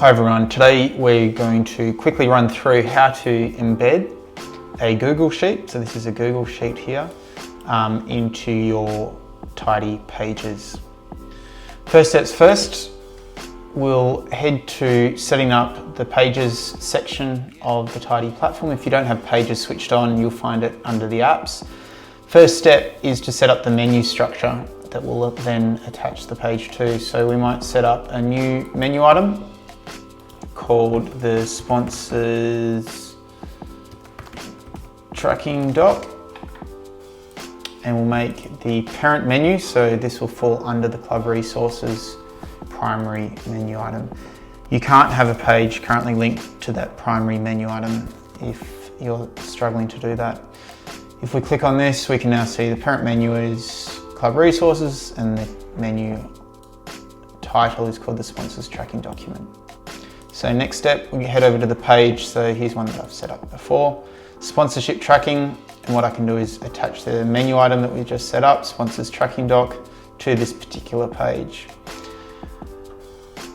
Hi everyone, today we're going to quickly run through how to embed a Google Sheet. So this is a Google Sheet here into your Tidy Pages. First steps first, we'll head to setting up the Pages section of the Tidy platform. If you don't have Pages switched on, you'll find it under the apps. First step is to set up the menu structure that will then attach the page to. So we might set up a new menu item called the sponsors tracking doc, and we'll make the parent menu, so this will fall under the Club Resources primary menu item. You can't have a page currently linked to that primary menu item if you're struggling to do that. If we click on this, we can now see the parent menu is Club Resources and the menu title is called the sponsors tracking document. So next step, we head over to the page. So here's one that I've set up before, sponsorship tracking. And what I can do is attach the menu item that we just set up, sponsors tracking doc, to this particular page.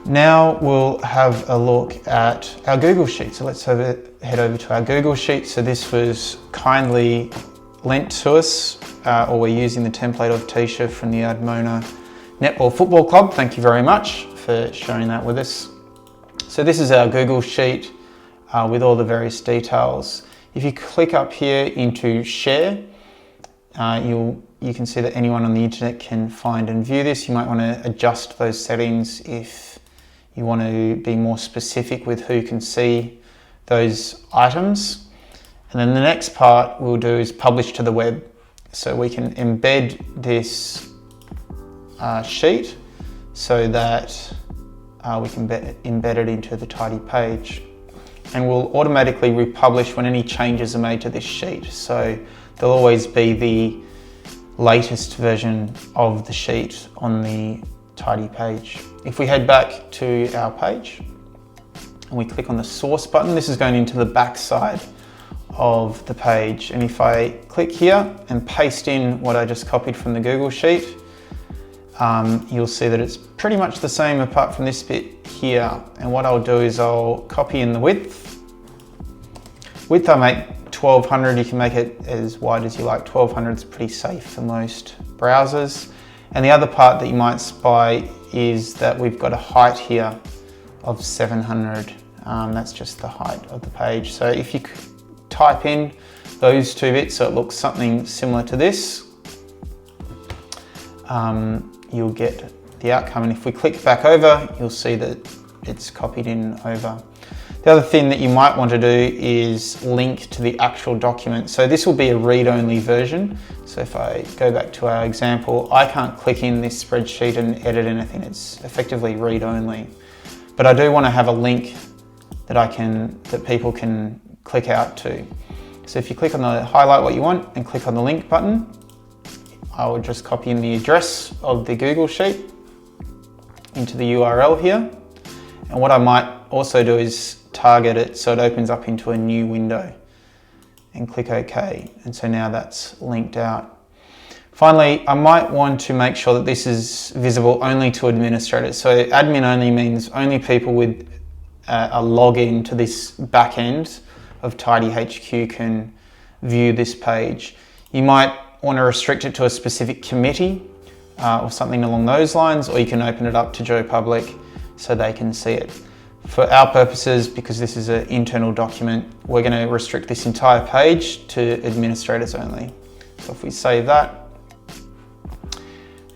Now we'll have a look at our Google Sheet. So let's head over to our Google Sheet. So this was kindly lent to us, or we're using the template of Tisha from the Admona Netball Football Club. Thank you very much for sharing that with us. So this is our Google Sheet with all the various details. If you click up here into share, you can see that anyone on the internet can find and view this. You might want to adjust those settings if you want to be more specific with who can see those items. And then the next part we'll do is publish to the web. So we can embed this sheet so that we can embed it into the Tidy page, and we'll automatically republish when any changes are made to this sheet. So there'll always be the latest version of the sheet on the Tidy page. If we head back to our page and we click on the source button, this is going into the back side of the page. And if I click here and paste in what I just copied from the Google Sheet, you'll see that it's pretty much the same apart from this bit here. And what I'll do is I'll copy in the width. Width I make 1200, you can make it as wide as you like. 1200 is pretty safe for most browsers. And the other part that you might spy is that we've got a height here of 700. That's just the height of the page. So if you type in those two bits so it looks something similar to this, you'll get the outcome. And if we click back over, you'll see that it's copied in over. The other thing that you might want to do is link to the actual document. So this will be a read-only version. So if I go back to our example, I can't click in this spreadsheet and edit anything. It's effectively read-only. But I do want to have a link that people can click out to. So if you click on the highlight what you want and click on the link button, I will just copy in the address of the Google Sheet into the URL here. And what I might also do is target it so it opens up into a new window and click OK. And so now that's linked out. Finally, I might want to make sure that this is visible only to administrators. So admin only means only people with a login to this back end of Tidy HQ can view this page. You might want to restrict it to a specific committee or something along those lines, or you can open it up to Joe Public so they can see it. For our purposes, because this is an internal document, we're going to restrict this entire page to administrators only. So if we save that,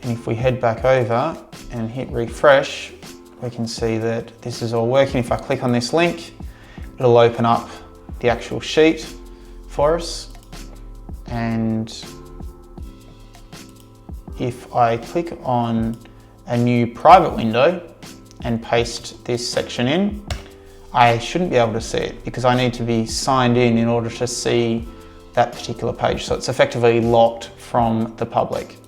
and if we head back over and hit refresh, we can see that this is all working. If I click on this link, it'll open up the actual sheet for us. And if I click on a new private window and paste this section in, I shouldn't be able to see it because I need to be signed in order to see that particular page. So it's effectively locked from the public.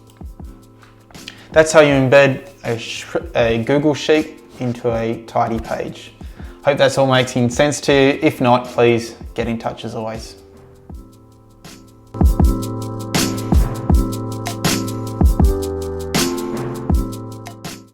That's how you embed a Google Sheet into a Tidy page. Hope that's all making sense to you. If not, please get in touch as always.